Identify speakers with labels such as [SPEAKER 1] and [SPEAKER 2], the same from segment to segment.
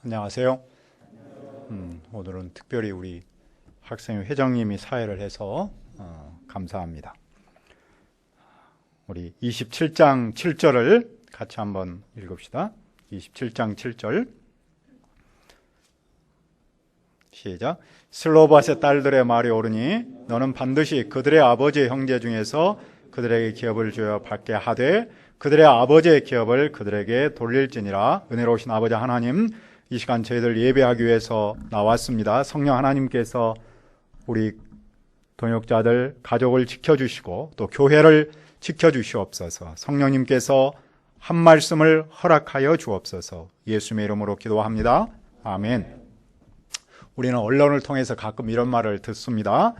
[SPEAKER 1] 안녕하세요. 오늘은 특별히 우리 학생 회장님이 사회를 해서 감사합니다. 우리 27장 7절을 같이 한번 읽읍시다. 27장 7절 시작. 슬로바스의 딸들의 말이 옳으니 너는 반드시 그들의 아버지의 형제 중에서 그들에게 기업을 주어 받게 하되 그들의 아버지의 기업을 그들에게 돌릴지니라. 은혜로우신 아버지 하나님, 이 시간 저희들 예배하기 위해서 나왔습니다. 성령 하나님께서 우리 동역자들 가족을 지켜주시고 또 교회를 지켜주시옵소서. 성령님께서 한 말씀을 허락하여 주옵소서. 예수님의 이름으로 기도합니다. 아멘. 우리는 언론을 통해서 가끔 이런 말을 듣습니다.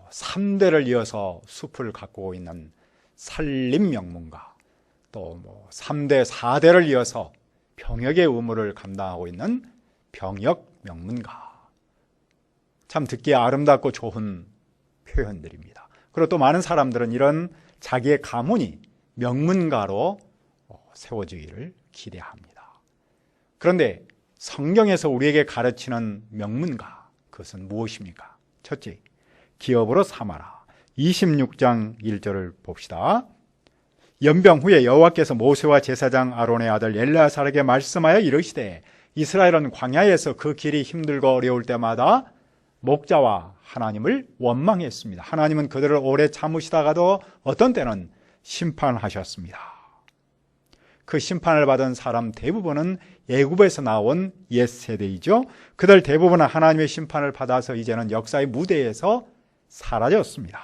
[SPEAKER 1] 3대를 이어서 숲을 가꾸고 있는 산림 명문가, 또 3대, 4대를 이어서 병역의 의무를 감당하고 있는 병역 명문가. 참 듣기에 아름답고 좋은 표현들입니다. 그리고 또 많은 사람들은 이런 자기의 가문이 명문가로 세워지기를 기대합니다. 그런데 성경에서 우리에게 가르치는 명문가, 그것은 무엇입니까? 첫째, 기업으로 삼아라. 26장 1절을 봅시다. 연병 후에 여호와께서 모세와 제사장 아론의 아들 엘르아살에게 말씀하여 이르시되 이스라엘은 광야에서 그 길이 힘들고 어려울 때마다 목자와 하나님을 원망했습니다. 하나님은 그들을 오래 참으시다가도 어떤 때는 심판하셨습니다. 그 심판을 받은 사람 대부분은 애굽에서 나온 옛 세대이죠. 그들 대부분은 하나님의 심판을 받아서 이제는 역사의 무대에서 사라졌습니다.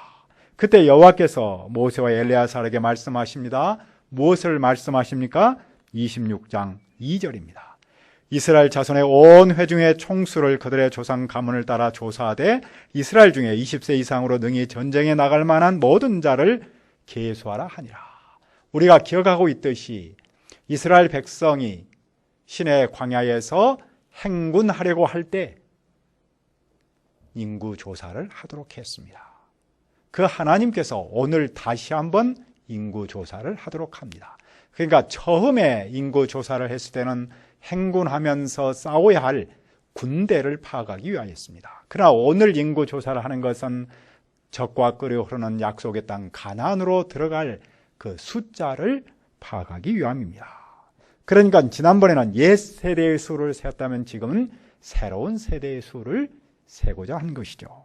[SPEAKER 1] 그때 여호와께서 모세와 엘레아살에게 말씀하십니다. 무엇을 말씀하십니까? 26장 2절입니다. 이스라엘 자손의 온 회중의 총수를 그들의 조상 가문을 따라 조사하되 이스라엘 중에 20세 이상으로 능히 전쟁에 나갈 만한 모든 자를 계수하라 하니라. 우리가 기억하고 있듯이 이스라엘 백성이 시내 광야에서 행군하려고 할 때 인구 조사를 하도록 했습니다. 그 하나님께서 오늘 다시 한번 인구 조사를 하도록 합니다. 그러니까 처음에 인구 조사를 했을 때는 행군하면서 싸워야 할 군대를 파악하기 위하였습니다. 그러나 오늘 인구 조사를 하는 것은 적과 끓여 흐르는 약속의 땅 가나안으로 들어갈 그 숫자를 파악하기 위함입니다. 그러니까 지난번에는 옛 세대의 수를 세었다면 지금은 새로운 세대의 수를 세고자 한 것이죠.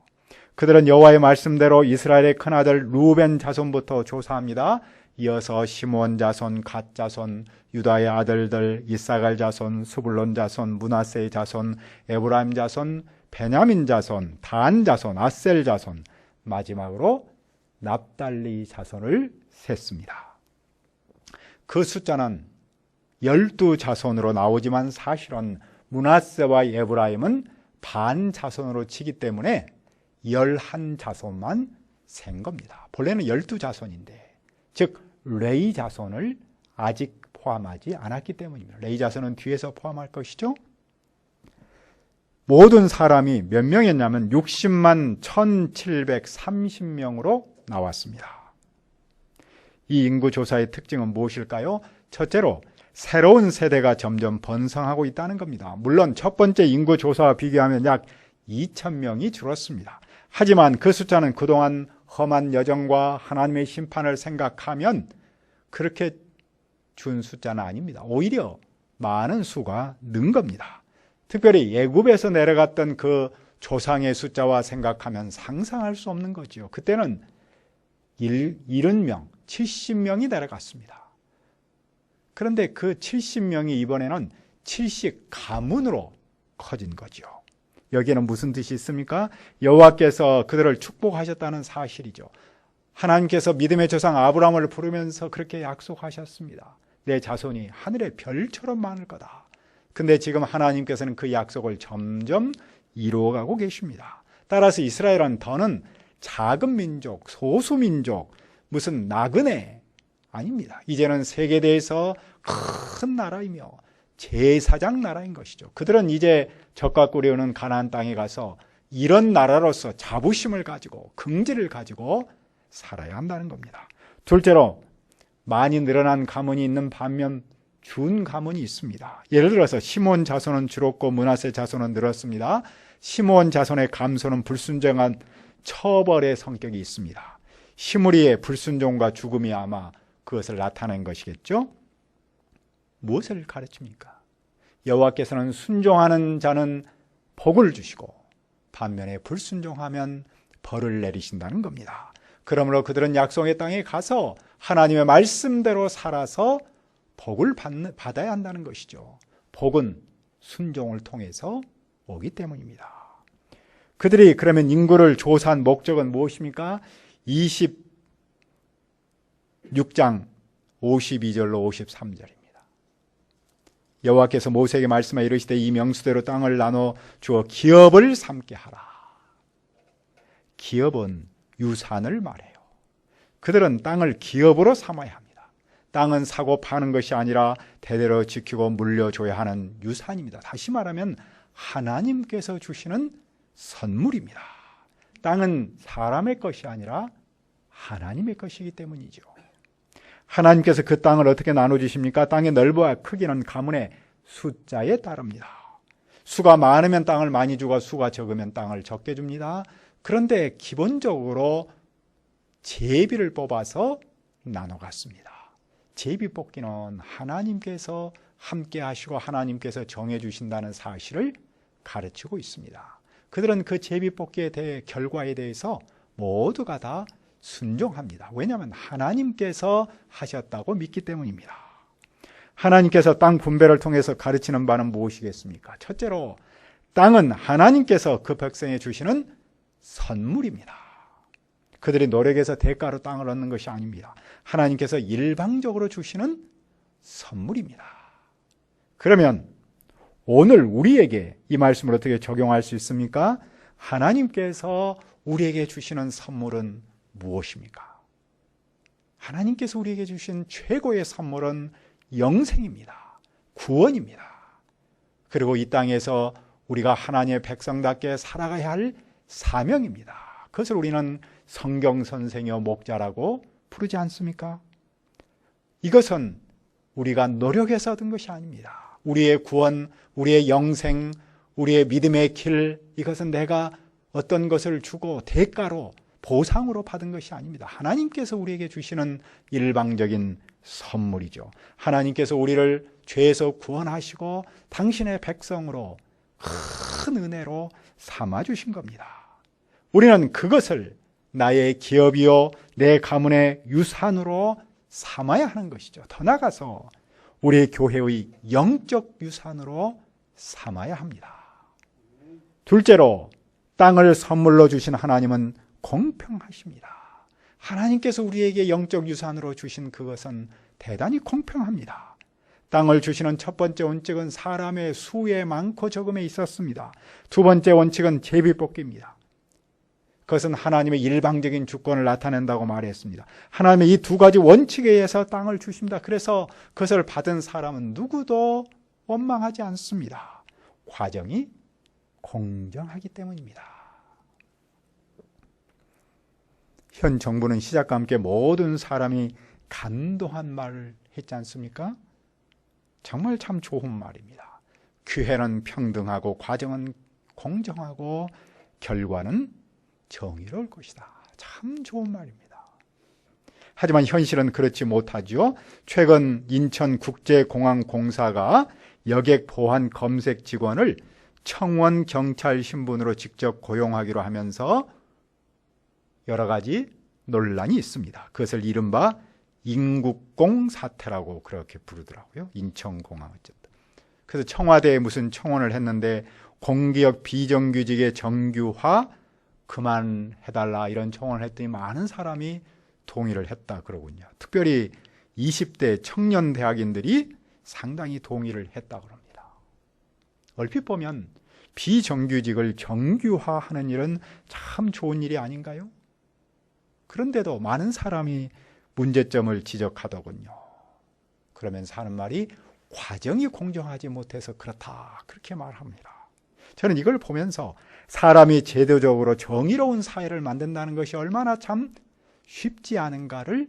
[SPEAKER 1] 그들은 여호와의 말씀대로 이스라엘의 큰아들 루벤 자손부터 조사합니다. 이어서 시므온 자손, 갓 자손, 유다의 아들들, 이사갈 자손, 스불론 자손, 므낫세의 자손, 에브라임 자손, 베냐민 자손, 단 자손, 아셀 자손, 마지막으로 납달리 자손을 셌습니다. 그 숫자는 12자손으로 나오지만 사실은 므낫세와 에브라임은 반 자손으로 치기 때문에 11자손만 센 겁니다. 본래는 12자손인데, 즉 레위 자손을 아직 포함하지 않았기 때문입니다. 레위 자손은 뒤에서 포함할 것이죠. 모든 사람이 몇 명이었냐면 60만 1730명으로 나왔습니다. 이 인구조사의 특징은 무엇일까요? 첫째로 새로운 세대가 점점 번성하고 있다는 겁니다. 물론 첫 번째 인구조사와 비교하면 약 2,000명이 줄었습니다. 하지만 그 숫자는 그동안 험한 여정과 하나님의 심판을 생각하면 그렇게 준 숫자는 아닙니다. 오히려 많은 수가 는 겁니다. 특별히 애굽에서 내려갔던 그 조상의 숫자와 생각하면 상상할 수 없는 거죠. 그때는 70명, 70명이 내려갔습니다. 그런데 그 70명이 이번에는 70가문으로 커진 거죠. 여기에는 무슨 뜻이 있습니까? 여호와께서 그들을 축복하셨다는 사실이죠. 하나님께서 믿음의 조상 아브라함을 부르면서 그렇게 약속하셨습니다. 내 자손이 하늘의 별처럼 많을 거다. 근데 지금 하나님께서는 그 약속을 점점 이루어가고 계십니다. 따라서 이스라엘은 더는 작은 민족, 소수민족, 무슨 나그네 아닙니다. 이제는 세계대에서 큰 나라이며 제사장 나라인 것이죠. 그들은 이제 적과 꿀이 가나안 땅에 가서 이런 나라로서 자부심을 가지고 긍지를 가지고 살아야 한다는 겁니다. 둘째로 많이 늘어난 가문이 있는 반면 준 가문이 있습니다. 예를 들어서 시몬 자손은 줄었고 므낫세 자손은 늘었습니다. 시몬 자손의 감소는 불순종한 처벌의 성격이 있습니다. 시므리의 불순종과 죽음이 아마 그것을 나타낸 것이겠죠. 무엇을 가르칩니까? 여호와께서는 순종하는 자는 복을 주시고 반면에 불순종하면 벌을 내리신다는 겁니다. 그러므로 그들은 약속의 땅에 가서 하나님의 말씀대로 살아서 복을 받아야 한다는 것이죠. 복은 순종을 통해서 오기 때문입니다. 그들이 그러면 인구를 조사한 목적은 무엇입니까? 26장 52절로 53절입니다. 여호와께서 모세에게 말씀하여 이르시되 이 명수대로 땅을 나눠 주어 기업을 삼게 하라. 기업은 유산을 말해요. 그들은 땅을 기업으로 삼아야 합니다. 땅은 사고 파는 것이 아니라 대대로 지키고 물려줘야 하는 유산입니다. 다시 말하면 하나님께서 주시는 선물입니다. 땅은 사람의 것이 아니라 하나님의 것이기 때문이죠. 하나님께서 그 땅을 어떻게 나눠주십니까? 땅의 넓이와 크기는 가문의 숫자에 따릅니다. 수가 많으면 땅을 많이 주고 수가 적으면 땅을 적게 줍니다. 그런데 기본적으로 제비를 뽑아서 나눠 갔습니다. 제비 뽑기는 하나님께서 함께 하시고 하나님께서 정해 주신다는 사실을 가르치고 있습니다. 그들은 그 제비 뽑기에 대해 결과에 대해서 모두가 다 순종합니다. 왜냐하면 하나님께서 하셨다고 믿기 때문입니다. 하나님께서 땅 분배를 통해서 가르치는 바는 무엇이겠습니까? 첫째로 땅은 하나님께서 그 백성에 주시는 선물입니다. 그들이 노력해서 대가로 땅을 얻는 것이 아닙니다. 하나님께서 일방적으로 주시는 선물입니다. 그러면 오늘 우리에게 이 말씀을 어떻게 적용할 수 있습니까? 하나님께서 우리에게 주시는 선물은 무엇입니까? 하나님께서 우리에게 주신 최고의 선물은 영생입니다. 구원입니다. 그리고 이 땅에서 우리가 하나님의 백성답게 살아가야 할 사명입니다. 그것을 우리는 성경 선생이요 목자라고 부르지 않습니까? 이것은 우리가 노력해서 얻은 것이 아닙니다. 우리의 구원, 우리의 영생, 우리의 믿음의 길, 이것은 내가 어떤 것을 주고 대가로 보상으로 받은 것이 아닙니다. 하나님께서 우리에게 주시는 일방적인 선물이죠. 하나님께서 우리를 죄에서 구원하시고 당신의 백성으로 큰 은혜로 삼아주신 겁니다. 우리는 그것을 나의 기업이요 내 가문의 유산으로 삼아야 하는 것이죠. 더 나아가서 우리 교회의 영적 유산으로 삼아야 합니다. 둘째로 땅을 선물로 주신 하나님은 공평하십니다. 하나님께서 우리에게 영적 유산으로 주신 그것은 대단히 공평합니다. 땅을 주시는 첫 번째 원칙은 사람의 수에 많고 적음에 있었습니다. 두 번째 원칙은 제비뽑기입니다. 그것은 하나님의 일방적인 주권을 나타낸다고 말했습니다. 하나님의 이 두 가지 원칙에 의해서 땅을 주십니다. 그래서 그것을 받은 사람은 누구도 원망하지 않습니다. 과정이 공정하기 때문입니다. 현 정부는 시작과 함께 모든 사람이 감동한 말을 했지 않습니까? 정말 참 좋은 말입니다. 기회는 평등하고 과정은 공정하고 결과는 정의로울 것이다. 참 좋은 말입니다. 하지만 현실은 그렇지 못하죠. 최근 인천국제공항공사가 여객 보안 검색 직원을 청원 경찰 신분으로 직접 고용하기로 하면서 여러 가지 논란이 있습니다. 그것을 이른바 인국공 사태라고 그렇게 부르더라고요. 인천공항 어쨌든. 그래서 청와대에 무슨 청원을 했는데 공기업 비정규직의 정규화 그만해달라 이런 청원을 했더니 많은 사람이 동의를 했다 그러군요. 특별히 20대 청년 대학인들이 상당히 동의를 했다 그럽니다. 얼핏 보면 비정규직을 정규화하는 일은 참 좋은 일이 아닌가요? 그런데도 많은 사람이 문제점을 지적하더군요. 그러면서 하는 말이 과정이 공정하지 못해서 그렇다 그렇게 말합니다. 저는 이걸 보면서 사람이 제도적으로 정의로운 사회를 만든다는 것이 얼마나 참 쉽지 않은가를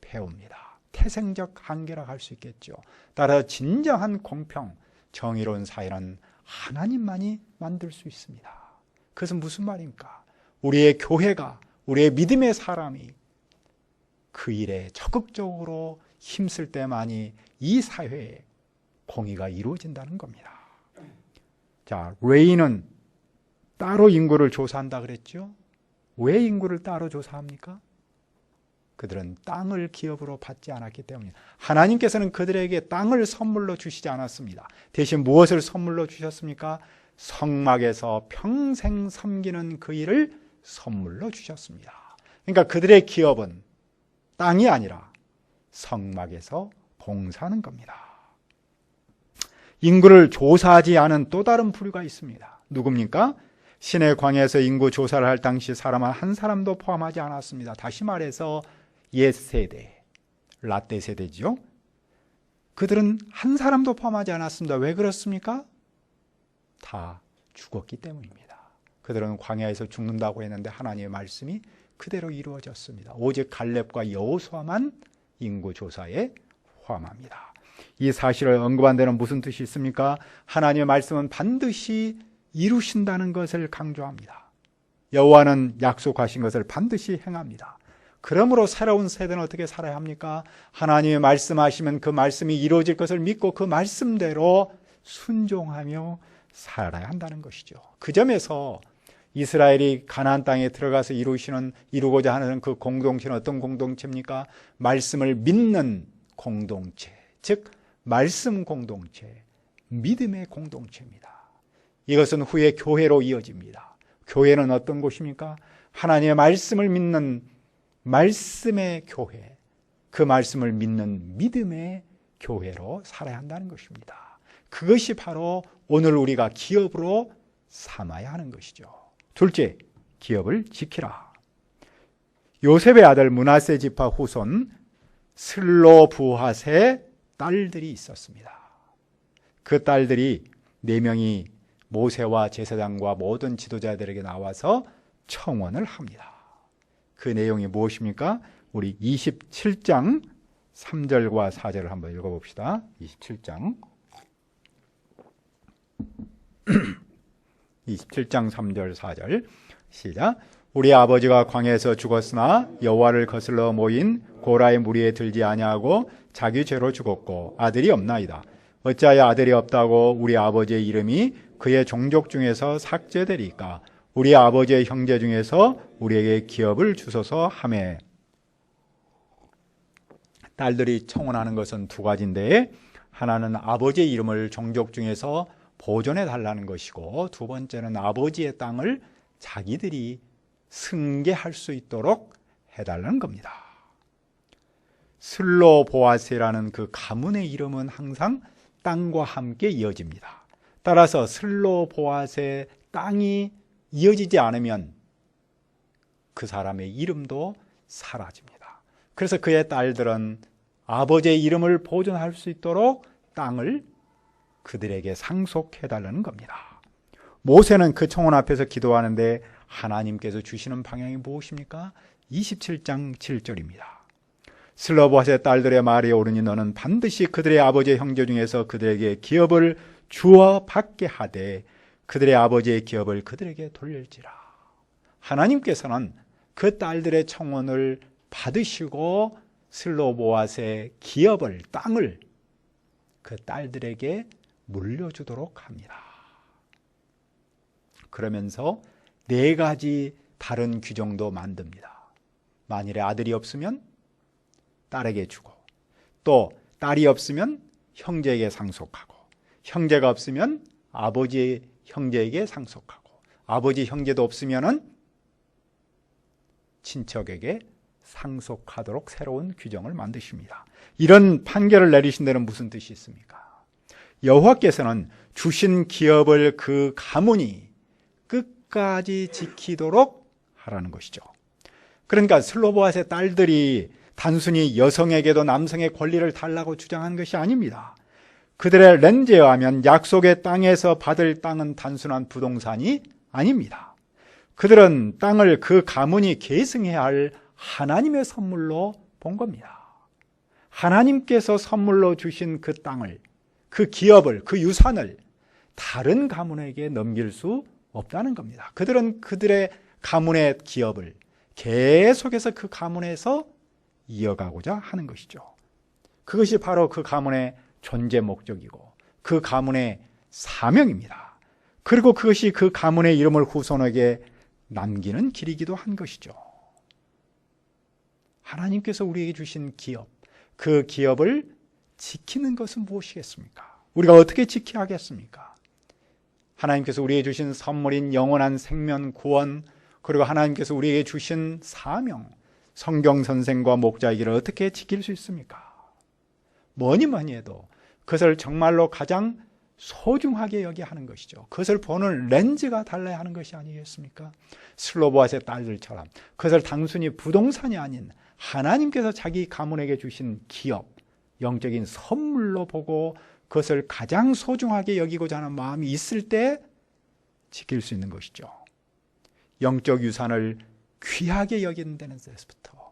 [SPEAKER 1] 배웁니다. 태생적 한계라고 할 수 있겠죠. 따라 진정한 공평, 정의로운 사회는 하나님만이 만들 수 있습니다. 그것은 무슨 말입니까? 우리의 교회가, 우리의 믿음의 사람이 그 일에 적극적으로 힘쓸 때만이 이 사회에 공의가 이루어진다는 겁니다. 자, 레이는 따로 인구를 조사한다 그랬죠? 왜 인구를 따로 조사합니까? 그들은 땅을 기업으로 받지 않았기 때문입니다. 하나님께서는 그들에게 땅을 선물로 주시지 않았습니다. 대신 무엇을 선물로 주셨습니까? 성막에서 평생 섬기는 그 일을 선물로 주셨습니다. 그러니까 그들의 기업은 땅이 아니라 성막에서 봉사하는 겁니다. 인구를 조사하지 않은 또 다른 부류가 있습니다. 누굽니까? 신의 광야에서 인구 조사를 할 당시 사람 한 사람도 포함하지 않았습니다. 다시 말해서 옛 세대, 라떼 세대죠. 그들은 한 사람도 포함하지 않았습니다. 왜 그렇습니까? 다 죽었기 때문입니다. 그들은 광야에서 죽는다고 했는데 하나님의 말씀이 그대로 이루어졌습니다. 오직 갈렙과 여호수아만 인구 조사에 포함합니다. 이 사실을 언급한 데는 무슨 뜻이 있습니까? 하나님의 말씀은 반드시 이루신다는 것을 강조합니다. 여호와는 약속하신 것을 반드시 행합니다. 그러므로 새로운 세대는 어떻게 살아야 합니까? 하나님의 말씀하시면 그 말씀이 이루어질 것을 믿고 그 말씀대로 순종하며 살아야 한다는 것이죠. 그 점에서 이스라엘이 가나안 땅에 들어가서 이루고자 하는 그 공동체는 어떤 공동체입니까? 말씀을 믿는 공동체, 즉 말씀 공동체, 믿음의 공동체입니다. 이것은 후에 교회로 이어집니다. 교회는 어떤 곳입니까? 하나님의 말씀을 믿는 말씀의 교회, 그 말씀을 믿는 믿음의 교회로 살아야 한다는 것입니다. 그것이 바로 오늘 우리가 기업으로 삼아야 하는 것이죠. 둘째, 기업을 지키라. 요셉의 아들 므낫세 지파 후손 슬로브핫의 딸들이 있었습니다. 그 딸들이 4명이 모세와 제사장과 모든 지도자들에게 나와서 청원을 합니다. 그 내용이 무엇입니까? 우리 27장 3절과 4절을 한번 읽어봅시다. 27장 3절 4절 시작. 우리 아버지가 광야에서 죽었으나 여호와를 거슬러 모인 고라의 무리에 들지 아니하고 자기 죄로 죽었고 아들이 없나이다. 어찌하여 아들이 없다고 우리 아버지의 이름이 그의 종족 중에서 삭제되리까? 우리 아버지의 형제 중에서 우리에게 기업을 주소서 하매. 딸들이 청원하는 것은 2가지인데 하나는 아버지의 이름을 종족 중에서 보존해 달라는 것이고, 2번째는 아버지의 땅을 자기들이 승계할 수 있도록 해달라는 겁니다. 슬로보아스라는 그 가문의 이름은 항상 땅과 함께 이어집니다. 따라서 슬로보아스의 땅이 이어지지 않으면 그 사람의 이름도 사라집니다. 그래서 그의 딸들은 아버지의 이름을 보존할 수 있도록 땅을 그들에게 상속해달라는 겁니다. 모세는 그 청원 앞에서 기도하는데 하나님께서 주시는 방향이 무엇입니까? 27장 7절입니다. 슬로보아스의 딸들의 말이 옳으니 너는 반드시 그들의 아버지의 형제 중에서 그들에게 기업을 주어 받게 하되 그들의 아버지의 기업을 그들에게 돌릴지라. 하나님께서는 그 딸들의 청원을 받으시고 슬로보아스의 기업을, 땅을 그 딸들에게 물려주도록 합니다. 그러면서 4가지 다른 규정도 만듭니다. 만일에 아들이 없으면 딸에게 주고, 또 딸이 없으면 형제에게 상속하고, 형제가 없으면 아버지 형제에게 상속하고, 아버지 형제도 없으면은 친척에게 상속하도록 새로운 규정을 만드십니다. 이런 판결을 내리신 데는 무슨 뜻이 있습니까? 여호와께서는 주신 기업을 그 가문이 끝까지 지키도록 하라는 것이죠. 그러니까 슬로보아스의 딸들이 단순히 여성에게도 남성의 권리를 달라고 주장한 것이 아닙니다. 그들의 렌즈에 의하면 약속의 땅에서 받을 땅은 단순한 부동산이 아닙니다. 그들은 땅을 그 가문이 계승해야 할 하나님의 선물로 본 겁니다. 하나님께서 선물로 주신 그 땅을, 그 기업을, 그 유산을 다른 가문에게 넘길 수 없다는 겁니다. 그들은 그들의 가문의 기업을 계속해서 그 가문에서 이어가고자 하는 것이죠. 그것이 바로 그 가문의 존재 목적이고 그 가문의 사명입니다. 그리고 그것이 그 가문의 이름을 후손에게 남기는 길이기도 한 것이죠. 하나님께서 우리에게 주신 기업, 그 기업을 지키는 것은 무엇이겠습니까? 우리가 어떻게 지켜야 하겠습니까? 하나님께서 우리에게 주신 선물인 영원한 생명, 구원, 그리고 하나님께서 우리에게 주신 사명, 성경 선생과 목자의 길을 어떻게 지킬 수 있습니까? 뭐니 뭐니 해도 그것을 정말로 가장 소중하게 여겨야 하는 것이죠. 그것을 보는 렌즈가 달라야 하는 것이 아니겠습니까? 슬로보아스의 딸들처럼 그것을 단순히 부동산이 아닌 하나님께서 자기 가문에게 주신 기업, 영적인 선물로 보고 그것을 가장 소중하게 여기고자 하는 마음이 있을 때 지킬 수 있는 것이죠. 영적 유산을 귀하게 여기는 데서부터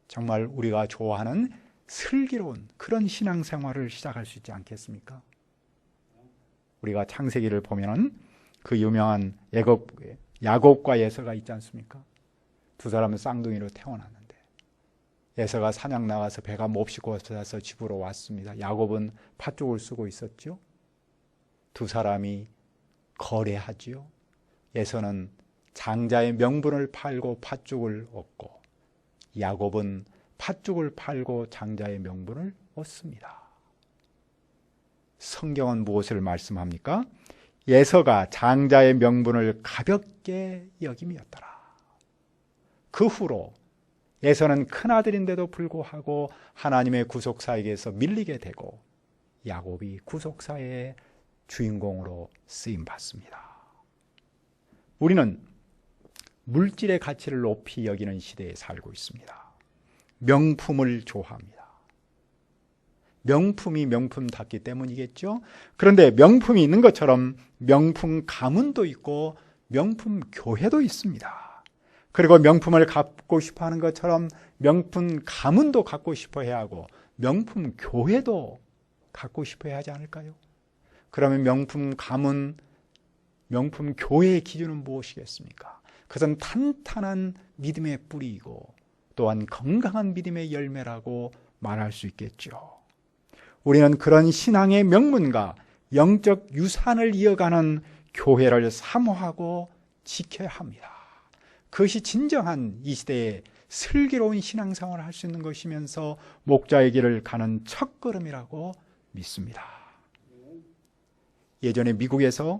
[SPEAKER 1] 정말 우리가 좋아하는 슬기로운 그런 신앙생활을 시작할 수 있지 않겠습니까? 우리가 창세기를 보면은 그 유명한 야곱과 에서가 있지 않습니까? 두 사람은 쌍둥이로 태어났는데 에서가 사냥 나가서 배가 몹시 고파서 집으로 왔습니다. 야곱은 팥죽을 쓰고 있었죠. 두 사람이 거래하지요. 에서는 장자의 명분을 팔고 팥죽을 얻고 야곱은 팥죽을 팔고 장자의 명분을 얻습니다. 성경은 무엇을 말씀합니까? 에서가 장자의 명분을 가볍게 여김이었더라. 그 후로 에서는 큰아들인데도 불구하고 하나님의 구속사에게서 밀리게 되고 야곱이 구속사의 주인공으로 쓰임받습니다. 우리는 물질의 가치를 높이 여기는 시대에 살고 있습니다. 명품을 좋아합니다. 명품이 명품답기 때문이겠죠. 그런데 명품이 있는 것처럼 명품 가문도 있고 명품 교회도 있습니다. 그리고 명품을 갖고 싶어 하는 것처럼 명품 가문도 갖고 싶어 해야 하고 명품 교회도 갖고 싶어 해야 하지 않을까요? 그러면 명품 가문, 명품 교회의 기준은 무엇이겠습니까? 그것은 탄탄한 믿음의 뿌리이고 또한 건강한 믿음의 열매라고 말할 수 있겠죠. 우리는 그런 신앙의 명문과 영적 유산을 이어가는 교회를 사모하고 지켜야 합니다. 그것이 진정한 이 시대에 슬기로운 신앙생활을 할 수 있는 것이면서 목자의 길을 가는 첫걸음이라고 믿습니다. 예전에 미국에서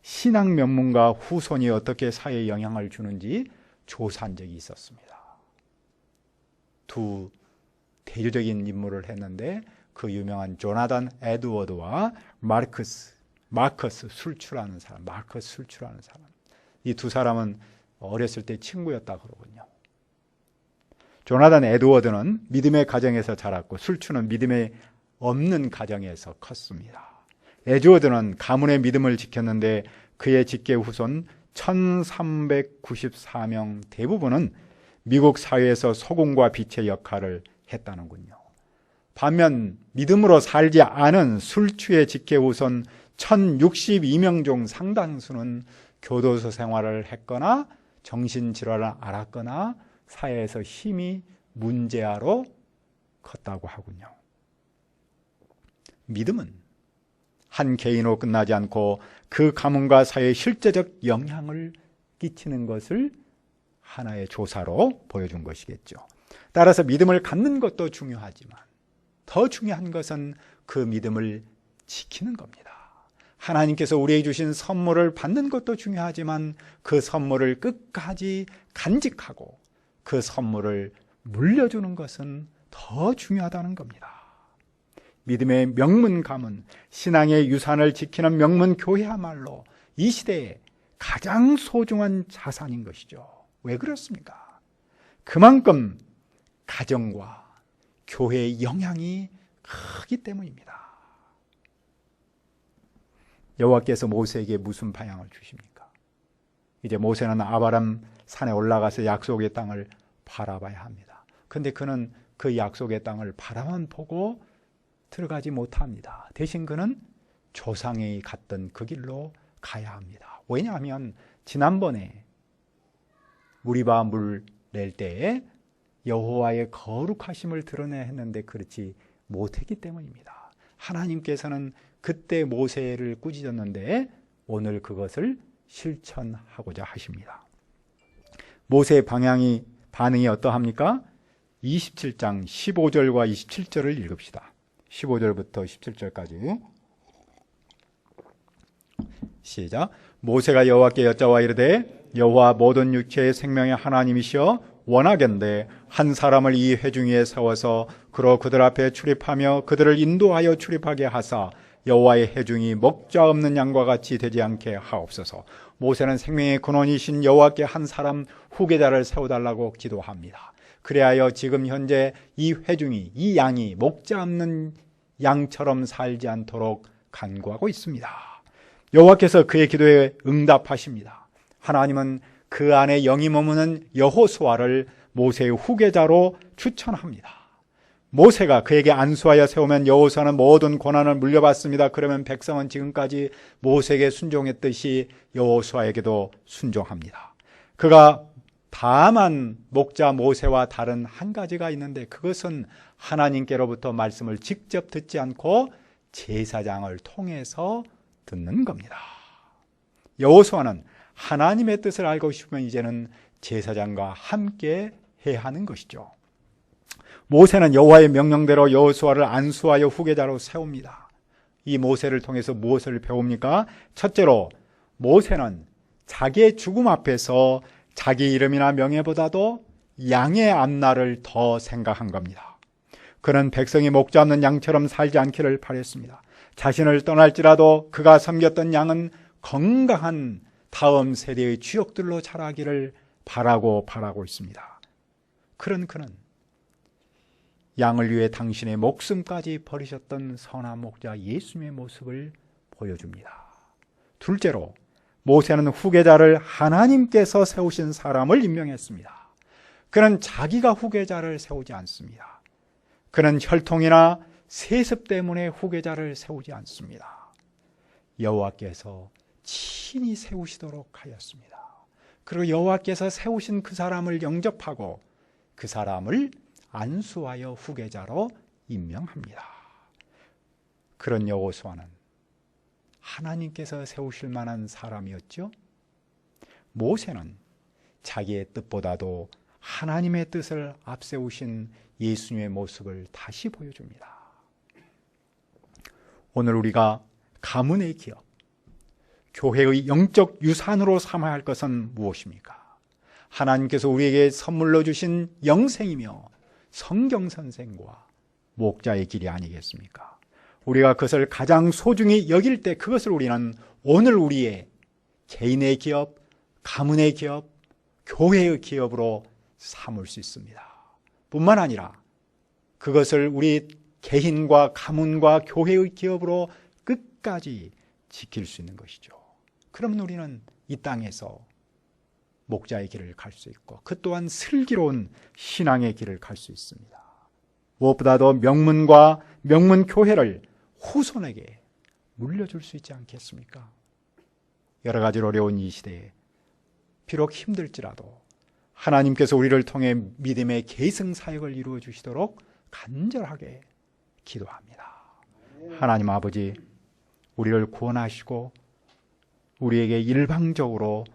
[SPEAKER 1] 신앙 명문과 후손이 어떻게 사회에 영향을 주는지 조사한 적이 있었습니다. 두 대표적인 인물을 했는데 그 유명한 조나단 에드워드와 마커스 술출하는 사람, 이 두 사람은 어렸을 때 친구였다 그러군요. 조나단 에드워드는 믿음의 가정에서 자랐고 술출은 믿음의 없는 가정에서 컸습니다. 에드워드는 가문의 믿음을 지켰는데 그의 직계 후손 1394명 대부분은 미국 사회에서 소금과 빛의 역할을 했다는군요. 반면 믿음으로 살지 않은 술주의 직계 후손 1062명 중 상당수는 교도소 생활을 했거나 정신질환을 앓았거나 사회에서 힘이 문제아로 컸다고 하군요. 믿음은 한 개인으로 끝나지 않고 그 가문과 사회에 실제적 영향을 끼치는 것을 하나의 조사로 보여준 것이겠죠. 따라서 믿음을 갖는 것도 중요하지만 더 중요한 것은 그 믿음을 지키는 겁니다. 하나님께서 우리에게 주신 선물을 받는 것도 중요하지만 그 선물을 끝까지 간직하고 그 선물을 물려주는 것은 더 중요하다는 겁니다. 믿음의 명문 가문, 신앙의 유산을 지키는 명문 교회야말로 이 시대에 가장 소중한 자산인 것이죠. 왜 그렇습니까? 그만큼 가정과 교회의 영향이 크기 때문입니다. 여호와께서 모세에게 무슨 방향을 주십니까? 이제 모세는 아바람 산에 올라가서 약속의 땅을 바라봐야 합니다. 그런데 그는 그 약속의 땅을 바라만 보고 들어가지 못합니다. 대신 그는 조상이 갔던 그 길로 가야 합니다. 왜냐하면 지난번에 무리바 물 낼 때에 여호와의 거룩하심을 드러내야 했는데 그렇지 못했기 때문입니다. 하나님께서는 그때 모세를 꾸짖었는데 오늘 그것을 실천하고자 하십니다. 모세의 반응이 어떠합니까? 27장 15절과 27절을 읽읍시다. 15절부터 17절까지 시작. 모세가 여호와께 여짜와 이르되 여호와 모든 육체의 생명의 하나님이시여 원하건대 한 사람을 이 회중 위에 세워서 그로 그들 앞에 출입하며 그들을 인도하여 출입하게 하사 여호와의 회중이 목자 없는 양과 같이 되지 않게 하옵소서. 모세는 생명의 근원이신 여호와께 한 사람 후계자를 세워달라고 기도합니다. 그리하여 지금 현재 이 회중이, 이 양이 목자 없는 양처럼 살지 않도록 간구하고 있습니다. 여호와께서 그의 기도에 응답하십니다. 하나님은 그 안에 영이 머무는 여호수아를 모세의 후계자로 추천합니다. 모세가 그에게 안수하여 세우면 여호수아는 모든 고난을 물려받습니다. 그러면 백성은 지금까지 모세에게 순종했듯이 여호수아에게도 순종합니다. 그가 다만 목자 모세와 다른 한 가지가 있는데 그것은 하나님께로부터 말씀을 직접 듣지 않고 제사장을 통해서 듣는 겁니다. 여호수아는 하나님의 뜻을 알고 싶으면 이제는 제사장과 함께 해야 하는 것이죠. 모세는 여호와의 명령대로 여호수아를 안수하여 후계자로 세웁니다. 이 모세를 통해서 무엇을 배웁니까? 첫째로 모세는 자기의 죽음 앞에서 자기 이름이나 명예보다도 양의 앞날을 더 생각한 겁니다. 그는 백성이 목자 없는 양처럼 살지 않기를 바랬습니다. 자신을 떠날지라도 그가 섬겼던 양은 건강한 다음 세대의 주역들로 자라기를 바라고 있습니다. 그는 양을 위해 당신의 목숨까지 버리셨던 선한 목자 예수님의 모습을 보여줍니다. 둘째로 모세는 후계자를 하나님께서 세우신 사람을 임명했습니다. 그는 자기가 후계자를 세우지 않습니다. 그는 혈통이나 세습 때문에 후계자를 세우지 않습니다. 여호와께서 친히 세우시도록 하였습니다. 그리고 여호와께서 세우신 그 사람을 영접하고 그 사람을 안수하여 후계자로 임명합니다. 그런 여호수아는 하나님께서 세우실 만한 사람이었죠. 모세는 자기의 뜻보다도 하나님의 뜻을 앞세우신 예수님의 모습을 다시 보여줍니다. 오늘 우리가 가문의 기업, 교회의 영적 유산으로 삼아야 할 것은 무엇입니까? 하나님께서 우리에게 선물로 주신 영생이며 성경선생과 목자의 길이 아니겠습니까? 우리가 그것을 가장 소중히 여길 때 그것을 우리는 오늘 우리의 개인의 기업, 가문의 기업, 교회의 기업으로 삼을 수 있습니다. 뿐만 아니라 그것을 우리 개인과 가문과 교회의 기업으로 끝까지 지킬 수 있는 것이죠. 그러면 우리는 이 땅에서 목자의 길을 갈 수 있고 그 또한 슬기로운 신앙의 길을 갈 수 있습니다. 무엇보다도 명문과 명문교회를 후손에게 물려줄 수 있지 않겠습니까? 여러 가지로 어려운 이 시대에 비록 힘들지라도 하나님께서 우리를 통해 믿음의 계승사역을 이루어 주시도록 간절하게 기도합니다. 하나님 아버지, 우리를 구원하시고 우리에게 일방적으로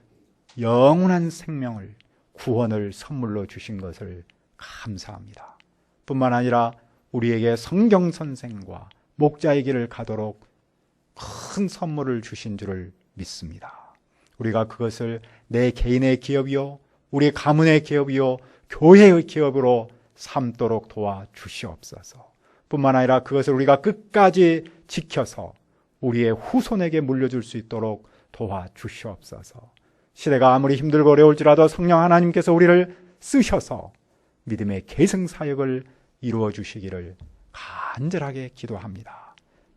[SPEAKER 1] 영원한 생명을, 구원을 선물로 주신 것을 감사합니다. 뿐만 아니라 우리에게 성경선생과 목자의 길을 가도록 큰 선물을 주신 줄을 믿습니다. 우리가 그것을 내 개인의 기업이요, 우리 가문의 기업이요, 교회의 기업으로 삼도록 도와주시옵소서. 뿐만 아니라 그것을 우리가 끝까지 지켜서 우리의 후손에게 물려줄 수 있도록 도와주시옵소서. 시대가 아무리 힘들고 어려울지라도 성령 하나님께서 우리를 쓰셔서 믿음의 계승사역을 이루어 주시기를 간절하게 기도합니다.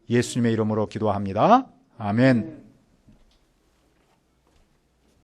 [SPEAKER 1] 예수님의 이름으로 기도합니다. 아멘.